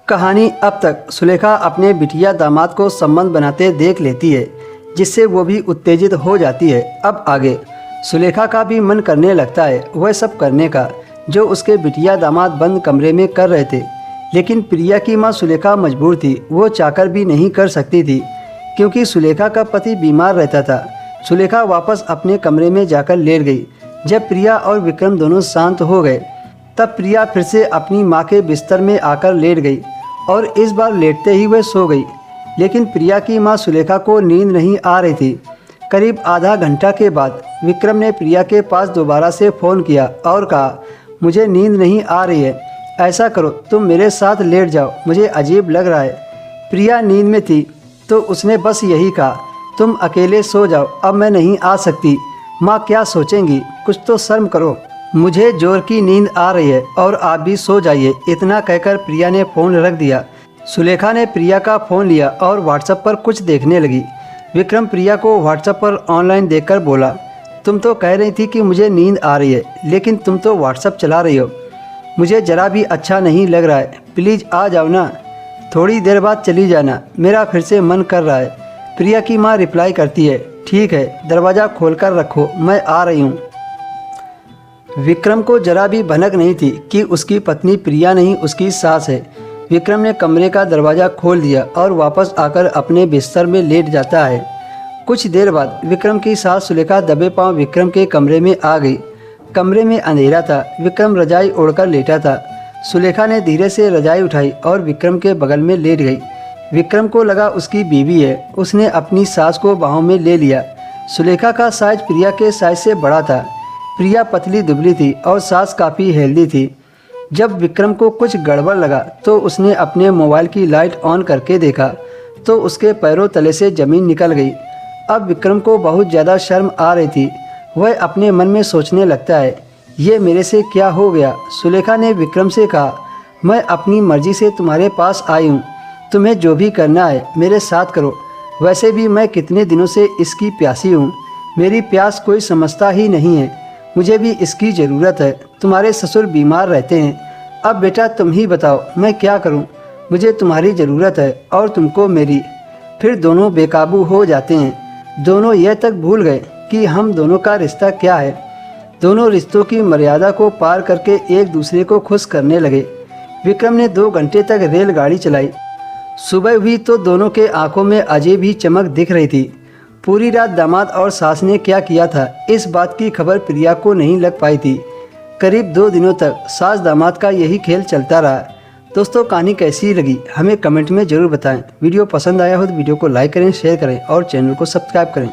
कहानी अब तक सुलेखा अपने बिटिया दामाद को संबंध बनाते देख लेती है, जिससे वो भी उत्तेजित हो जाती है। अब आगे सुलेखा का भी मन करने लगता है वह सब करने का जो उसके बिटिया दामाद बंद कमरे में कर रहे थे। लेकिन प्रिया की माँ सुलेखा मजबूर थी, वो चाहकर भी नहीं कर सकती थी क्योंकि सुलेखा का पति बीमार रहता था। सुलेखा वापस अपने कमरे में जाकर लेट गई। जब प्रिया और विक्रम दोनों शांत हो गए तब प्रिया फिर से अपनी माँ के बिस्तर में आकर लेट गई और इस बार लेटते ही वह सो गई। लेकिन प्रिया की माँ सुलेखा को नींद नहीं आ रही थी। करीब आधा घंटा के बाद विक्रम ने प्रिया के पास दोबारा से फ़ोन किया और कहा, मुझे नींद नहीं आ रही है, ऐसा करो तुम मेरे साथ लेट जाओ, मुझे अजीब लग रहा है। प्रिया नींद में थी तो उसने बस यही कहा, तुम अकेले सो जाओ, अब मैं नहीं आ सकती, माँ क्या सोचेंगी, कुछ तो शर्म करो, मुझे जोर की नींद आ रही है और आप भी सो जाइए। इतना कहकर प्रिया ने फ़ोन रख दिया। सुलेखा ने प्रिया का फ़ोन लिया और व्हाट्सएप पर कुछ देखने लगी। विक्रम प्रिया को व्हाट्सएप पर ऑनलाइन देखकर बोला, तुम तो कह रही थी कि मुझे नींद आ रही है, लेकिन तुम तो व्हाट्सएप चला रही हो, मुझे ज़रा भी अच्छा नहीं लग रहा है, प्लीज़ आ जाओ ना, थोड़ी देर बाद चली जाना, मेरा फिर से मन कर रहा है। प्रिया की माँ रिप्लाई करती है, ठीक है, दरवाज़ा खोलकर रखो, मैं आ रही हूँ। विक्रम को जरा भी भनक नहीं थी कि उसकी पत्नी प्रिया नहीं उसकी सास है। विक्रम ने कमरे का दरवाज़ा खोल दिया और वापस आकर अपने बिस्तर में लेट जाता है। कुछ देर बाद विक्रम की सास सुलेखा दबे पांव विक्रम के कमरे में आ गई। कमरे में अंधेरा था, विक्रम रजाई ओढ़कर लेटा था। सुलेखा ने धीरे से रजाई उठाई और विक्रम के बगल में लेट गई। विक्रम को लगा उसकी बीवी है, उसने अपनी सास को बाहों में ले लिया। सुलेखा का साइज प्रिया के साइज से बड़ा था। प्रिया पतली दुबली थी और सास काफ़ी हेल्दी थी। जब विक्रम को कुछ गड़बड़ लगा तो उसने अपने मोबाइल की लाइट ऑन करके देखा तो उसके पैरों तले से ज़मीन निकल गई। अब विक्रम को बहुत ज़्यादा शर्म आ रही थी। वह अपने मन में सोचने लगता है, ये मेरे से क्या हो गया। सुलेखा ने विक्रम से कहा, मैं अपनी मर्ज़ी से तुम्हारे पास आई हूँ, तुम्हें जो भी करना है मेरे साथ करो, वैसे भी मैं कितने दिनों से इसकी प्यासी हूँ, मेरी प्यास कोई समझता ही नहीं है, मुझे भी इसकी ज़रूरत है। तुम्हारे ससुर बीमार रहते हैं, अब बेटा तुम ही बताओ मैं क्या करूं, मुझे तुम्हारी ज़रूरत है और तुमको मेरी। फिर दोनों बेकाबू हो जाते हैं। दोनों यह तक भूल गए कि हम दोनों का रिश्ता क्या है। दोनों रिश्तों की मर्यादा को पार करके एक दूसरे को खुश करने लगे। विक्रम ने 2 घंटे तक रेलगाड़ी चलाई। सुबह हुई तो दोनों के आंखों में अजीब ही चमक दिख रही थी। पूरी रात दामाद और सास ने क्या किया था इस बात की खबर प्रिया को नहीं लग पाई थी। करीब 2 दिनों तक सास दामाद का यही खेल चलता रहा। दोस्तों कहानी कैसी लगी हमें कमेंट में ज़रूर बताएं। वीडियो पसंद आया हो तो वीडियो को लाइक करें, शेयर करें और चैनल को सब्सक्राइब करें।